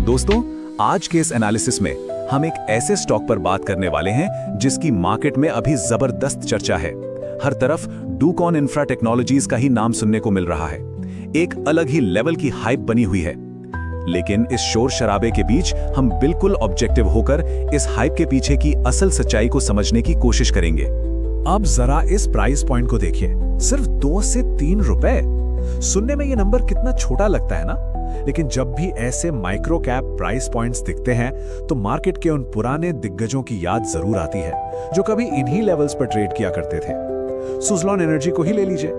दोस्तों, आज के इस एनालिसिस में हम एक ऐसे स्टॉक पर बात करने वाले हैं जिसकी मार्केट में अभी जबरदस्त चर्चा है। हर तरफ डूकॉन इंफ्रा टेक्नोलॉजीज का ही नाम सुनने को मिल रहा है। एक अलग ही लेवल की हाइप बनी हुई है। लेकिन इस शोर शराबे के बीच हम बिल्कुल ऑब्जेक्टिव होकर इस हाइप के पीछे की असल सच्चाई को समझने की कोशिश करेंगे। अब जरा इस प्राइस पॉइंट को देखिए, सिर्फ 2 से 3 रुपए। सुनने में ये नंबर कितना छोटा लगता है ना, लेकिन जब भी ऐसे माइक्रो कैप प्राइस पॉइंट्स दिखते हैं तो मार्केट के उन पुराने दिग्गजों की याद जरूर आती है जो कभी इन्हीं लेवल्स पर ट्रेड किया करते थे। सुज़लॉन एनर्जी को ही ले लीजिए।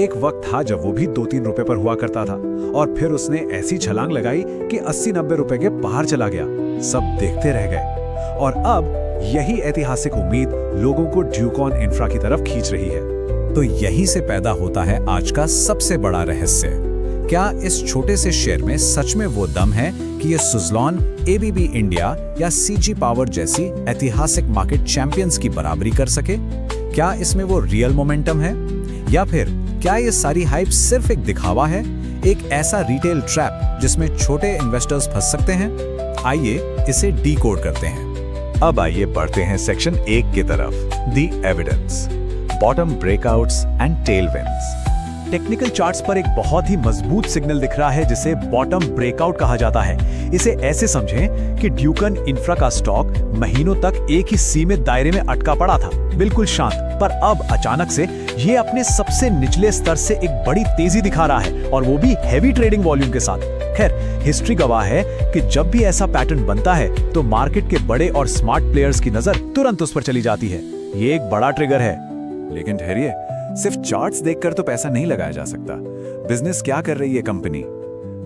एक वक्त था जब वो भी 2-3 रुपए पर हुआ करता था और फिर उसने ऐसी छलांग लगाई कि 80-90 रुपए के बाहर चला गया। सब देखते रह गए और अब यही ऐतिहासिक उम्मीद लोगों को ड्यूकॉन इंफ्रा की तरफ खींच रही है। तो यहीं से पैदा होता है आज का सबसे बड़ा रहस्य। क्या इस छोटे से शेयर में सच में वो दम है कि ये सुज़लॉन, एबीबी इंडिया या सीजी पावर जैसी ऐतिहासिक मार्केट चैंपियंस की बराबरी कर सके? क्या इसमें वो रियल मोमेंटम है, या फिर क्या ये सारी हाइप सिर्फ एक दिखावा है, एक ऐसा रिटेल ट्रैप जिसमें छोटे इन्वेस्टर्स फंस सकते हैं? आइए इसे डीकोड करते हैं। अब आइए बढ़ते हैं सेक्शन 1 की तरफ, the evidence, bottom breakouts and tailwinds. Technical charts पर एक बहुत ही मजबूत सिग्नल दिख रहा है जिसे बॉटम ब्रेकआउट कहा जाता है। इसे ऐसे समझें कि ड्यूकॉन इंफ्रा का स्टॉक महीनों तक एक ही सीमित दायरे में अटका पड़ा था, बिल्कुल शांत, पर अब अचानक से ये अपने सबसे निचले स्तर से एक बड़ी तेजी दिखा रहा है, और वो भी हैवी ट्रेडिंग वॉल्यूम के साथ। खैर, हिस्ट्री गवाह है कि जब भी ऐसा पैटर्न बनता है तो मार्केट के बड़े और स्मार्ट प्लेयर्स की नजर तुरंत उस पर चली जाती है। ये एक बड़ा ट्रिगर है। लेकिन ठहरिए, सिर्फ चार्ट्स देखकर तो पैसा नहीं लगाया जा सकता। बिजनेस क्या कर रही है कंपनी?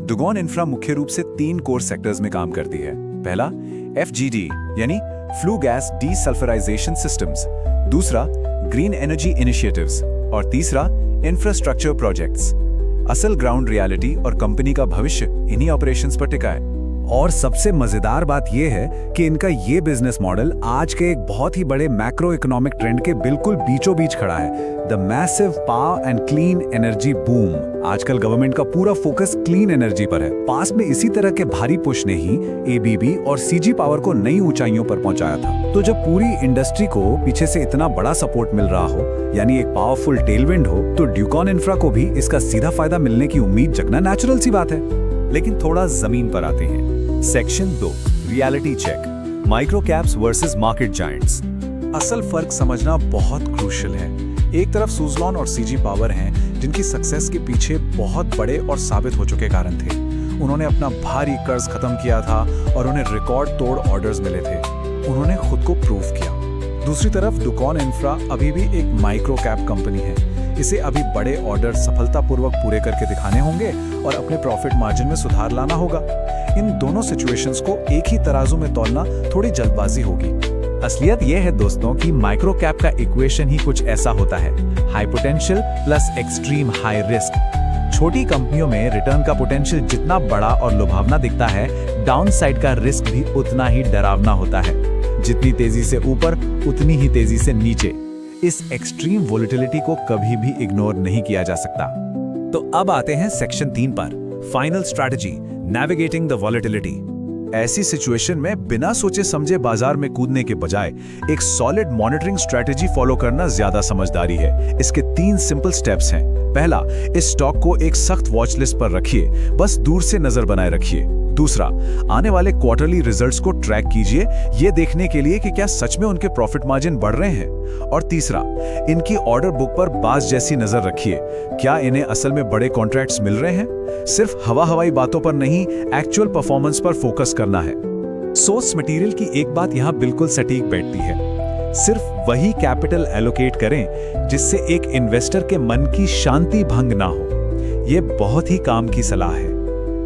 डूकॉन इंफ्रा मुख्य रूप से 3 कोर सेक्टर्स में काम करती है। पहला FGD यानी फ्लू गैस डीसल्फराइजेशन सिस्टम्स, दूसरा ग्रीन एनर्जी इनिशिएटिव्स और तीसरा इंफ्रास्ट्रक्चर प्रोजेक्ट्स। असल ग्राउंड रियलिटी और कंपनी का भविष्य इन्हीं ऑपरेशंस पर टिका है। और सबसे मजेदार बात यह है कि इनका ये बिजनेस मॉडल आज के एक बहुत ही बड़े मैक्रो इकोनॉमिक ट्रेंड के बिल्कुल बीचों बीच खड़ा है, the massive power and clean energy boom. आजकल गवर्नमेंट का पूरा फोकस क्लीन एनर्जी पर है। पास में इसी तरह के भारी पुश ने ही एबीबी और सीजी पावर को नई ऊंचाइयों पर पहुंचाया था। तो जब पूरी इंडस्ट्री को पीछे से इतना बड़ा सपोर्ट मिल रहा हो, यानी एक पावरफुल टेलविंड हो, तो ड्यूकॉन इंफ्रा को भी इसका सीधा फायदा मिलने की उम्मीद जगना नेचुरल सी बात है। लेकिन थोड़ा जमीन पर आते हैं। Section 2, reality check, micro caps versus market giants. असल फर्क समझना बहुत क्रूशियल है। एक तरफ सुज़लॉन और सीजी पावर हैं जिनकी सक्सेस के पीछे बहुत बड़े और साबित हो चुके कारण थे। उन्होंने अपना भारी कर्ज खत्म किया था और उन्हें रिकॉर्ड तोड़ ऑर्डर्स मिले थे। उन्होंने खुद को प्रूव किया। दूसरी तरफ डूकॉन इंफ्रा अभी भी एक माइक्रो कैप कंपनी है। इसे अभी बड़े ऑर्डर सफलतापूर्वक पूरे करके दिखाने होंगे और अपने प्रॉफिट मार्जिन में सुधार लाना होगा। इन दोनों सिचुएशंस को एक ही तराजू में तौलना थोड़ी जल्दबाजी होगी। असलियत यह है दोस्तों कि माइक्रो कैप का इक्वेशन ही कुछ ऐसा होता है, high potential plus extreme high risk. छोटी कंपनियों में रिटर्न का पोटेंशियल जितना बड़ा और लुभावना दिखता है, डाउन साइड का रिस्क भी उतना ही डरावना होता है। जितनी तेजी से ऊपर उतनी ही तेजी से नीचे। इस एक्सट्रीम वोलेटिलिटी को कभी भी इग्नोर नहीं किया जा सकता। तो अब आते हैं सेक्शन 3 पर, final strategy, navigating the volatility. ऐसी सिचुएशन में बिना सोचे समझे बाजार में कूदने के बजाय एक सॉलिड मॉनिटरिंग स्ट्रैटेजी फॉलो करना ज्यादा समझदारी है। इसके 3 सिंपल स्टेप्स हैं। पहला, इस स्टॉक को एक सख्त वॉच लिस्ट पर रखिए, बस दूर से नजर बनाए रखिए। दूसरा, आने वाले क्वार्टरली रिजल्ट्स को ट्रैक कीजिए, ये देखने के लिए कि क्या सच में उनके प्रॉफिट मार्जिन बढ़ रहे हैं। और तीसरा, इनकी ऑर्डर बुक पर बाज जैसी नजर रखिए, क्या इन्हें असल में बड़े कॉन्ट्रैक्ट्स मिल रहे हैं। सिर्फ हवाई बातों पर नहीं, एक्चुअल परफॉर्मेंस पर फोकस करना है। सोर्स मटेरियल की एक बात यहाँ बिल्कुल सटीक बैठती है, सिर्फ वही कैपिटल एलोकेट करें जिससे एक इन्वेस्टर के मन की शांति भंग ना हो। ये बहुत ही काम की सलाह है।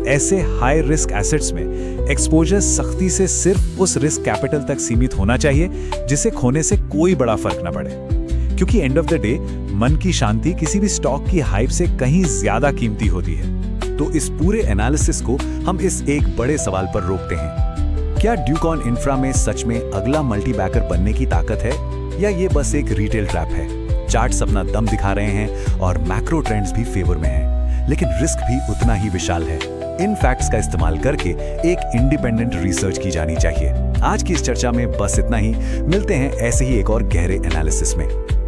ऐसे हाई रिस्क एसेट्स में एक्सपोजर सख्ती से सिर्फ उस रिस्क कैपिटल तक सीमित होना चाहिए जिसे खोने से कोई बड़ा फर्क न पड़े, क्योंकि एंड ऑफ द डे मन की शांति किसी भी स्टॉक की हाइप से कहीं ज्यादा कीमती होती है। तो इस पूरे एनालिसिस को हम इस एक बड़े सवाल पर रोकते हैं, क्या ड्यूकॉन इंफ्रा में सच में अगला मल्टीबैगर बनने की ताकत है, या ये बस एक रिटेल ट्रैप है? चार्ट्स अपना दम दिखा रहे हैं और मैक्रो ट्रेंड्स भी फेवर में हैं, लेकिन रिस्क भी उतना ही विशाल है। इन फैक्ट्स का इस्तेमाल करके एक इंडिपेंडेंट रिसर्च की जानी चाहिए। आज की इस चर्चा में बस इतना ही। मिलते हैं ऐसे ही एक और गहरे एनालिसिस में।